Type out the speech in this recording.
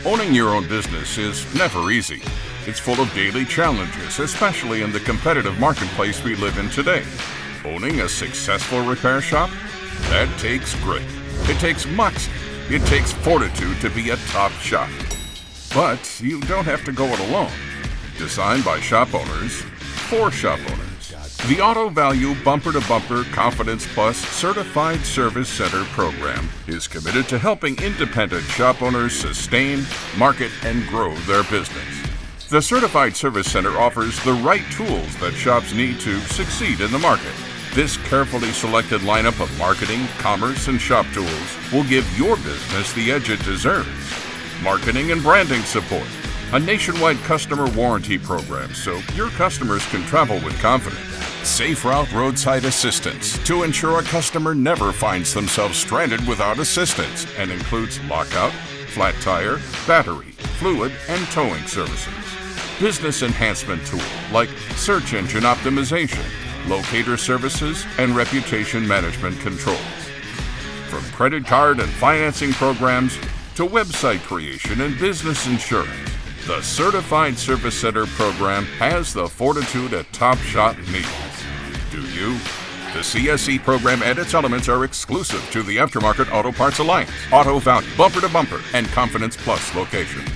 Owning your own business is never easy. It's full of daily challenges, especially in the competitive marketplace we live in today. Owning a successful repair shop? That takes grit. It takes moxie. It takes fortitude to be a top shop. But you don't have to go it alone. Designed by shop owners, for shop owners. The Auto Value Bumper to Bumper Confidence Plus Certified Service Center program is committed to helping independent shop owners sustain, market, and grow their business. The Certified Service Center offers the right tools that shops need to succeed in the market. This carefully selected lineup of marketing, commerce, and shop tools will give your business the edge it deserves. Marketing and branding support. A nationwide customer warranty program so your customers can travel with confidence. Safe route roadside assistance to ensure a customer never finds themselves stranded without assistance and includes lockout, flat tire, battery, fluid, and towing services. Business enhancement tool like search engine optimization, locator services, and reputation management controls. From credit card and financing programs to website creation and business insurance, the Certified Service Center program has the fortitude a top shop needs. Do you? The CSC program and its elements are exclusive to the Aftermarket Auto Parts Alliance, Auto Value, Bumper to Bumper, and Confidence Plus locations.